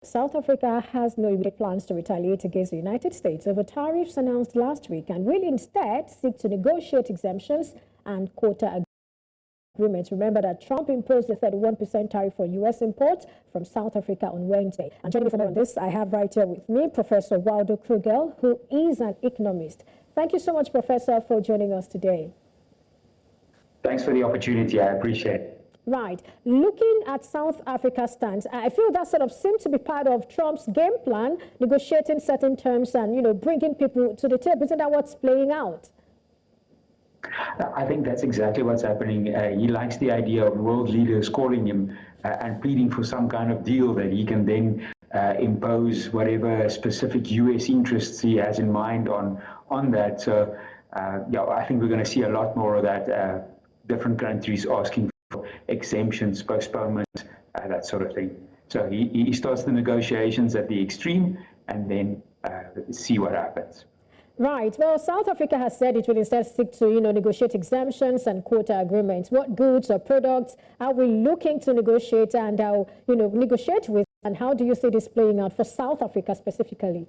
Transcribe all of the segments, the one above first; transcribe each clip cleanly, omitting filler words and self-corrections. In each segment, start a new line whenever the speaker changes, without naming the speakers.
South Africa has no immediate plans to retaliate against the United States over tariffs announced last week and will instead seek to negotiate exemptions and quota agreements. Remember that Trump imposed a 31% tariff on U.S. imports from South Africa on Wednesday. And joining me for more on this, I have right here with me Professor Waldo Krugel, who is an economist. Thank you so much, Professor, for joining us today.
Thanks for the opportunity. I appreciate it.
Right. Looking at South Africa's stance, I feel that sort of seemed to be part of Trump's game plan, negotiating certain terms and, bringing people to the table. Isn't that what's playing out?
I think that's exactly what's happening. He likes the idea of world leaders calling him and pleading for some kind of deal that he can then impose whatever specific U.S. interests he has in mind on that. So, I think we're going to see a lot more of that. Different countries asking for exemptions, postponements, that sort of thing. So he starts the negotiations at the extreme and then see what happens.
Right. Well, South Africa has said it will instead seek to, negotiate exemptions and quota agreements. What goods or products are we looking to negotiate and, negotiate with? And how do you see this playing out for South Africa specifically?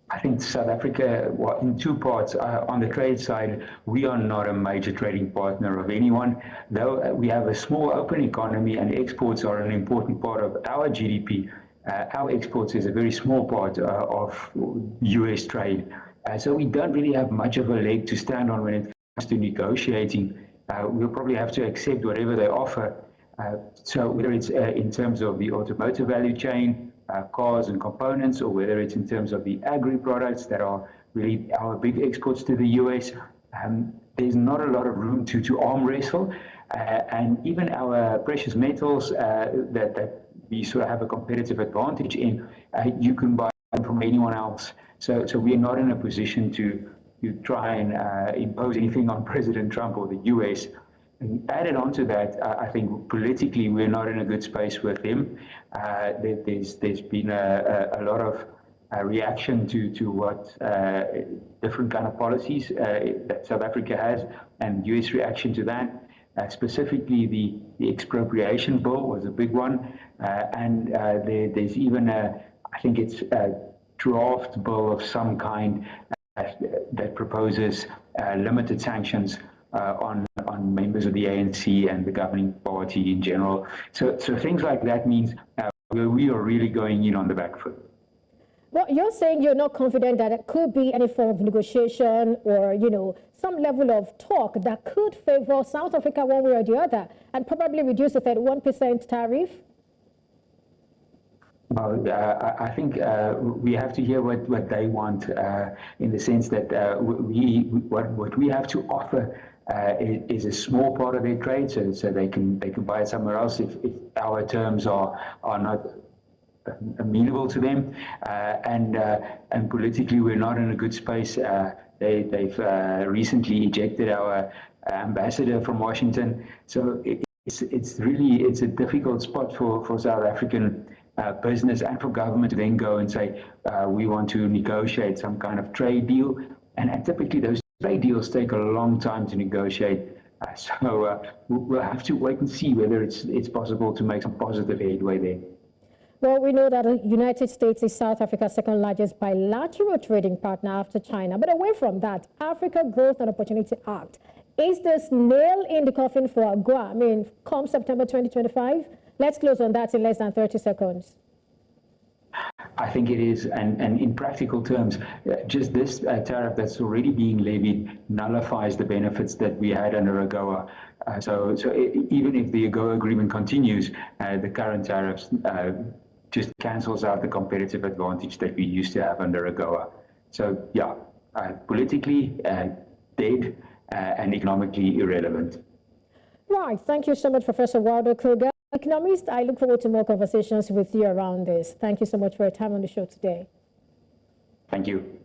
I think South Africa, in two parts. On the trade side, we are not a major trading partner of anyone. Though we have a small open economy and exports are an important part of our GDP, our exports is a very small part of U.S. trade. So we don't really have much of a leg to stand on when it comes to negotiating. We'll probably have to accept whatever they offer. So whether it's in terms of the automotive value chain, cars and components, or whether it's in terms of the agri-products that are really our big exports to the U.S., there's not a lot of room to arm wrestle. And even our precious metals that we sort of have a competitive advantage in, you can buy them from anyone else. So we're not in a position to try and impose anything on President Trump or the U.S. And added on to that, I think politically we're not in a good space with him. There's been a lot of reaction to what different kind of policies that South Africa has, and U.S. reaction to that. Specifically, the expropriation bill was a big one, and there's even I think it's a draft bill of some kind that proposes limited sanctions on members of the ANC and the governing party in general. So things like that means we are really going in on the back foot.
Well, you're saying you're not confident that it could be any form of negotiation or, some level of talk that could favor South Africa one way or the other and probably reduce the 31% tariff?
Well, I think we have to hear what they want in the sense that what we have to offer is a small part of their trade, so they can buy it somewhere else if our terms are not amenable to them, and politically we're not in a good space. They've recently ejected our ambassador from Washington, so it's a difficult spot for South African business and for government to then go and say we want to negotiate some kind of trade deal, and typically those trade deals take a long time to negotiate. So we'll have to wait and see whether it's possible to make some positive headway there.
Well, we know that the United States is South Africa's second largest bilateral trading partner after China. But away from that, Africa Growth and Opportunity Act, is this nail in the coffin for AGOA? Come September 2025? Let's close on that in less than 30 seconds.
I think it is, and in practical terms, just this tariff that's already being levied nullifies the benefits that we had under AGOA. So even if the AGOA agreement continues, the current tariffs just cancels out the competitive advantage that we used to have under AGOA. So politically dead and economically irrelevant.
Right. Thank you so much, Professor Waldo Krugel, Economist. I look forward to more conversations with you around this. Thank you so much for your time on the show today.
Thank you.